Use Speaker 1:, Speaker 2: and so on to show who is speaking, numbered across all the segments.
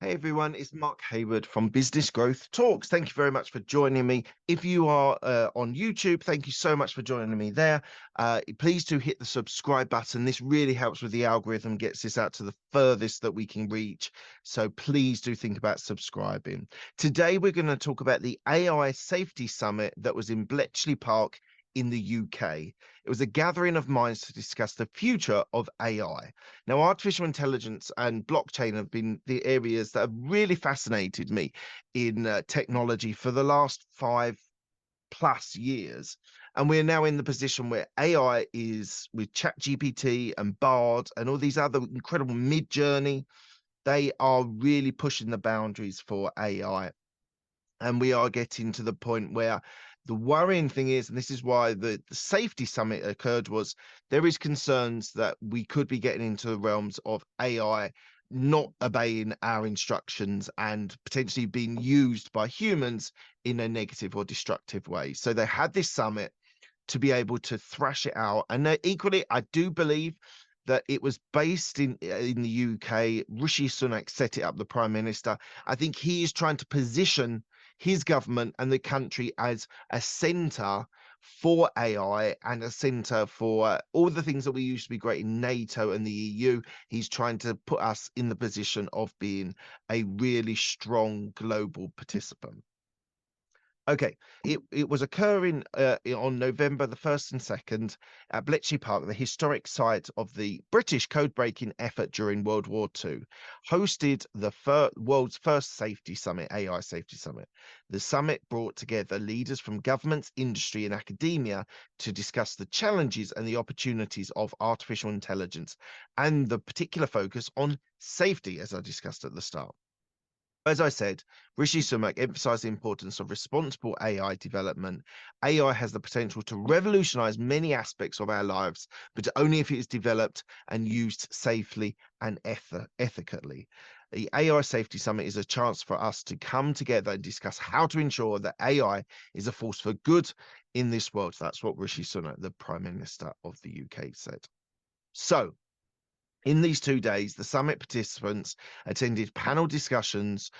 Speaker 1: Hey everyone, it's Mark Hayward from Business Growth Talks. Thank you very much for joining me. If you are on YouTube, thank you so much for joining me there. Please do hit the subscribe button. This really helps with the algorithm, gets this out to the furthest that we can reach. So please do think about subscribing. Today, we're going to talk about the AI Safety Summit that was in Bletchley Park in the UK. It was a gathering of minds to discuss the future of AI. Now, artificial intelligence and blockchain have been the areas that have really fascinated me in technology for the last 5+ years. And we're now in the position where AI is with ChatGPT and Bard and all these other incredible mid-journey. They are really pushing the boundaries for AI. And we are getting to the point where the worrying thing is, and this is why the safety summit occurred, was there is concerns that we could be getting into the realms of AI not obeying our instructions and potentially being used by humans in a negative or destructive way. So they had this summit to be able to thrash it out. And equally, I do believe that it was based in the UK. Rishi Sunak set it up, the Prime Minister. I think he is trying to position his government and the country as a center for AI and a center for all the things that we used to be great in NATO and the EU. He's trying to put us in the position of being a really strong global participant. Okay, it was occurring on November the 1st and 2nd at Bletchley Park, the historic site of the British code-breaking effort during World War II, hosted the world's first safety summit, AI Safety Summit. The summit brought together leaders from governments, industry, and academia to discuss the challenges and the opportunities of artificial intelligence and the particular focus on safety, as I discussed at the start. As I said, Rishi Sunak emphasized the importance of responsible AI development. AI has the potential to revolutionize many aspects of our lives, but only if it is developed and used safely and ethically. The AI Safety Summit is a chance for us to come together and discuss how to ensure that AI is a force for good in this world. That's what Rishi Sunak, the Prime Minister of the UK, said. So, in these 2 days, the summit participants attended panel discussions,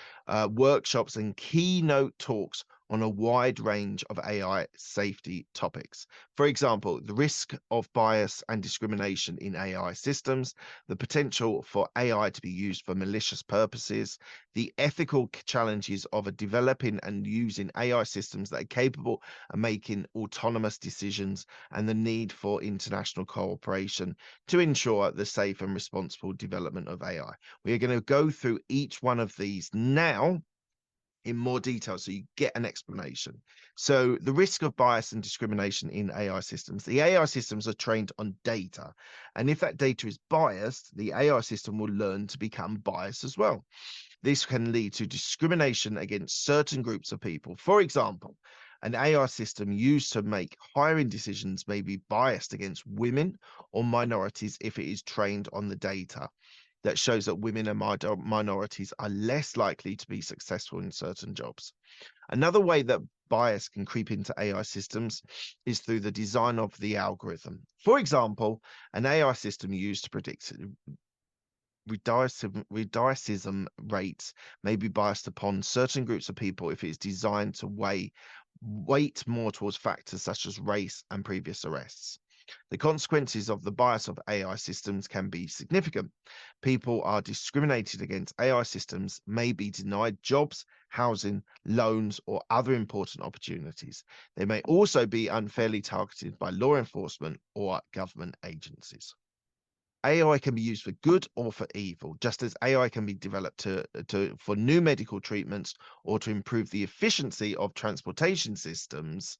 Speaker 1: workshops, and keynote talks on a wide range of AI safety topics. For example, the risk of bias and discrimination in AI systems, the potential for AI to be used for malicious purposes, the ethical challenges of developing and using AI systems that are capable of making autonomous decisions, and the need for international cooperation to ensure the safe and responsible development of AI. We are going to go through each one of these now in more detail so you get an explanation. So, the risk of bias and discrimination in AI systems. The AI systems are trained on data. And if that data is biased, the AI system will learn to become biased as well. This can lead to discrimination against certain groups of people. For example, an AI system used to make hiring decisions may be biased against women or minorities if it is trained on the data that shows that women and minorities are less likely to be successful in certain jobs. Another way that bias can creep into AI systems is through the design of the algorithm. For example, an AI system used to predict recidivism rates may be biased upon certain groups of people if it is designed to weight more towards factors such as race and previous arrests. The consequences of the bias of AI systems can be significant. People are discriminated against AI systems, may be denied jobs, housing, loans, or other important opportunities. They may also be unfairly targeted by law enforcement or government agencies. AI can be used for good or for evil, just as AI can be developed for new medical treatments or to improve the efficiency of transportation systems.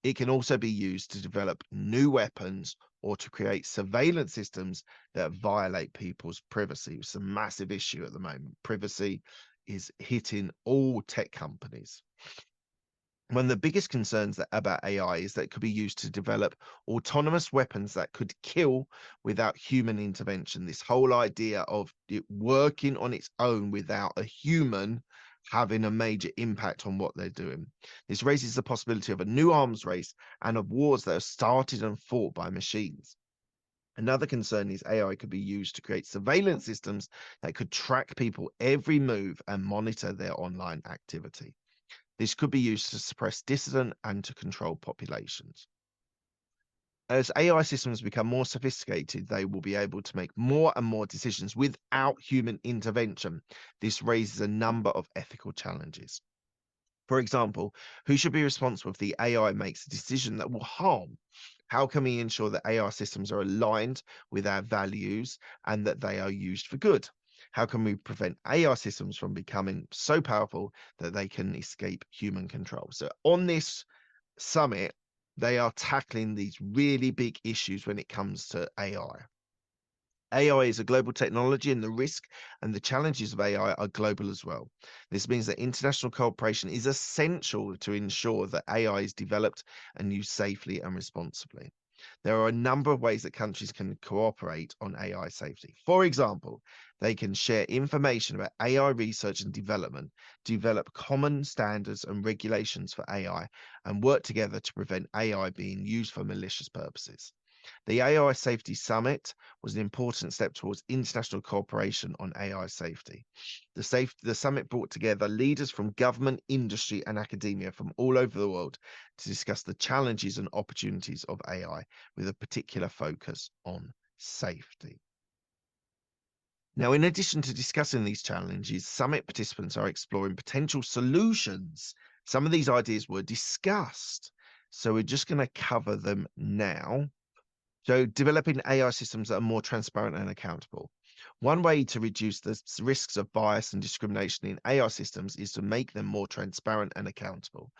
Speaker 1: It can also be used to develop new weapons or to create surveillance systems that violate people's privacy. It's a massive issue at the moment. Privacy is hitting all tech companies. One of the biggest concerns about AI is that it could be used to develop autonomous weapons that could kill without human intervention. This whole idea of it working on its own without a human having a major impact on what they're doing. This raises the possibility of a new arms race and of wars that are started and fought by machines. Another concern is AI could be used to create surveillance systems that could track people every move and monitor their online activity. This could be used to suppress dissident and to control populations. As AI systems become more sophisticated, they will be able to make more and more decisions without human intervention. This raises a number of ethical challenges. For example, who should be responsible if the AI makes a decision that will harm? How can we ensure that AI systems are aligned with our values and that they are used for good? How can we prevent AI systems from becoming so powerful that they can escape human control? So, on this summit, they are tackling these really big issues when it comes to AI. AI is a global technology, and the risk and the challenges of AI are global as well. This means that international cooperation is essential to ensure that AI is developed and used safely and responsibly. There are a number of ways that countries can cooperate on AI safety. For example, they can share information about AI research and development, develop common standards and regulations for AI, and work together to prevent AI being used for malicious purposes. The AI Safety Summit was an important step towards international cooperation on AI safety. The summit brought together leaders from government, industry, and academia from all over the world to discuss the challenges and opportunities of AI, with a particular focus on safety. Now, in addition to discussing these challenges, summit participants are exploring potential solutions. Some of these ideas were discussed, so we're just going to cover them now. So, developing AI systems that are more transparent and accountable. One way to reduce the risks of bias and discrimination in AI systems is to make them more transparent and accountable.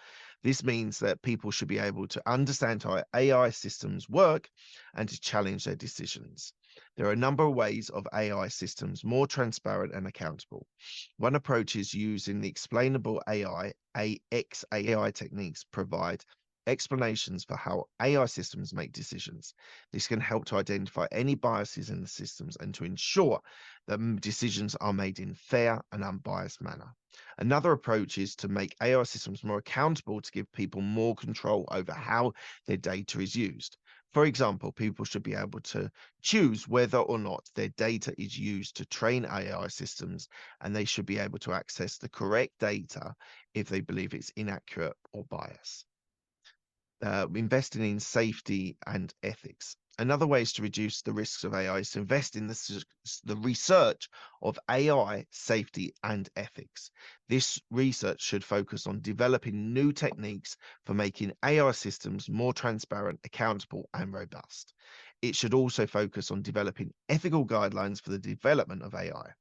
Speaker 1: This means that people should be able to understand how AI systems work and to challenge their decisions. There are a number of ways of AI systems more transparent and accountable. One approach is using the explainable AI, XAI techniques provide explanations for how AI systems make decisions. This can help to identify any biases in the systems and to ensure that decisions are made in fair and unbiased manner. Another approach is to make AI systems more accountable to give people more control over how their data is used. For example, people should be able to choose whether or not their data is used to train AI systems, and they should be able to access the correct data if they believe it's inaccurate or biased. Investing in safety and ethics. Another way is to reduce the risks of AI is to invest in the research of AI safety and ethics. This research should focus on developing new techniques for making AI systems more transparent, accountable, and robust. It should also focus on developing ethical guidelines for the development of AI.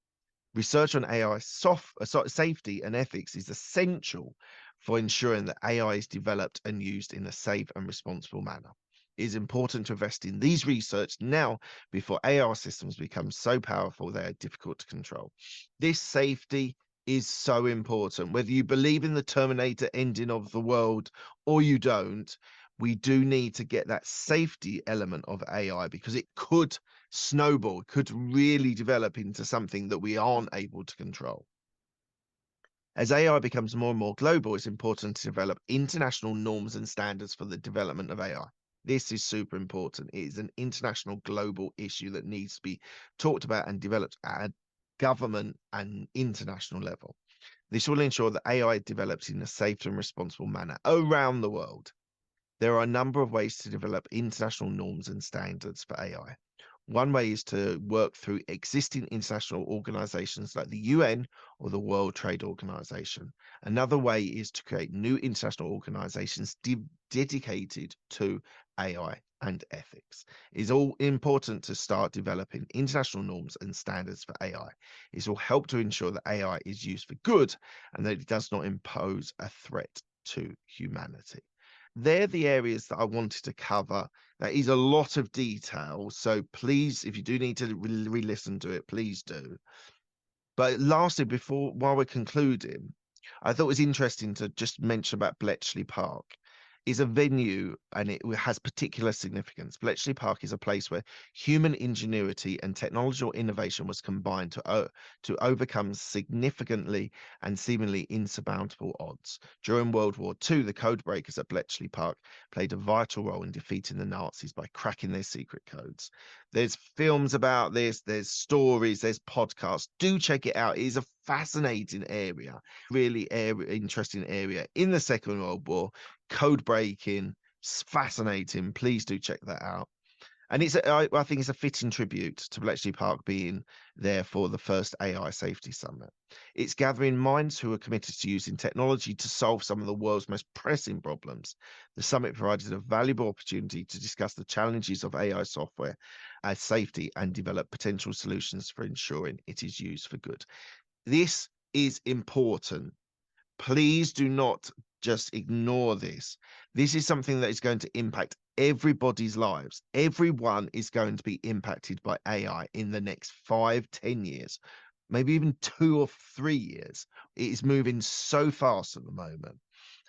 Speaker 1: Research on AI safety and ethics is essential for ensuring that AI is developed and used in a safe and responsible manner. It is important to invest in these research now before AI systems become so powerful they are difficult to control. This safety is so important. Whether you believe in the Terminator ending of the world or you don't, we do need to get that safety element of AI because it could snowball, could really develop into something that we aren't able to control. As AI becomes more and more global, it's important to develop international norms and standards for the development of AI. This is super important. It is an international global issue that needs to be talked about and developed at a government and international level. This will ensure that AI develops in a safe and responsible manner around the world. There are a number of ways to develop international norms and standards for AI. One way is to work through existing international organizations like the UN or the World Trade Organization. Another way is to create new international organizations dedicated to AI and ethics. It's all important to start developing international norms and standards for AI. It will help to ensure that AI is used for good and that it does not impose a threat to humanity. They're the areas that I wanted to cover. That is a lot of detail. So please, if you do need to re-listen to it, please do. But lastly, while we're concluding, I thought it was interesting to just mention about Bletchley Park. Is a venue and it has particular significance. Bletchley Park is a place where human ingenuity and technological innovation was combined to overcome significantly and seemingly insurmountable odds. During World War II, the code breakers at Bletchley Park played a vital role in defeating the Nazis by cracking their secret codes. There's films about this, there's stories, there's podcasts. Do check it out. It is a fascinating area, really interesting area in the Second World War. Code breaking, it's fascinating. Please do check that out. And I think it's a fitting tribute to Bletchley Park being there for the first AI Safety Summit. It's gathering minds who are committed to using technology to solve some of the world's most pressing problems. The summit provided a valuable opportunity to discuss the challenges of AI software as safety and develop potential solutions for ensuring it is used for good. This is important. Please do not just ignore this. This is something that is going to impact everybody's lives. Everyone is going to be impacted by AI in the next 5, 10 years, maybe even 2 or 3 years. It is moving so fast at the moment.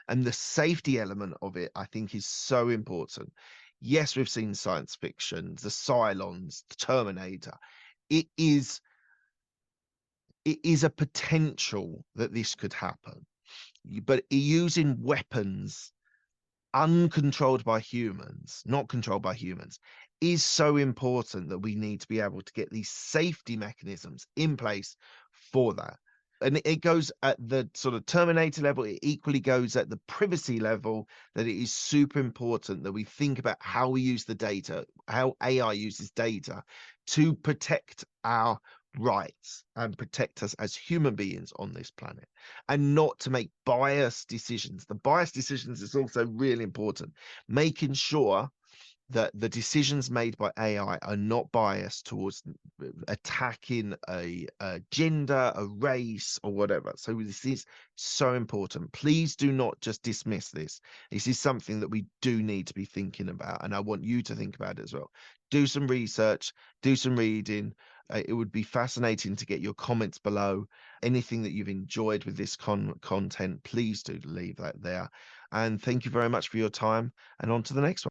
Speaker 1: And the safety element of it, I think, is so important. Yes, we've seen science fiction, the Cylons, the Terminator. It is it is a potential that this could happen. But using weapons uncontrolled by humans, not controlled by humans, is so important that we need to be able to get these safety mechanisms in place for that. And it goes at the sort of Terminator level, it equally goes at the privacy level, that it is super important that we think about how we use the data, how AI uses data to protect our rights and protect us as human beings on this planet, and not to make biased decisions. The biased decisions is also really important, making sure that the decisions made by AI are not biased towards attacking a gender, a race, or whatever. So this is so important. Please do not just dismiss this. This is something that we do need to be thinking about, and I want you to think about it as well. Do some research, do some reading. It would be fascinating to get your comments below. Anything that you've enjoyed with this content, please do leave that there. And thank you very much for your time. And on to the next one.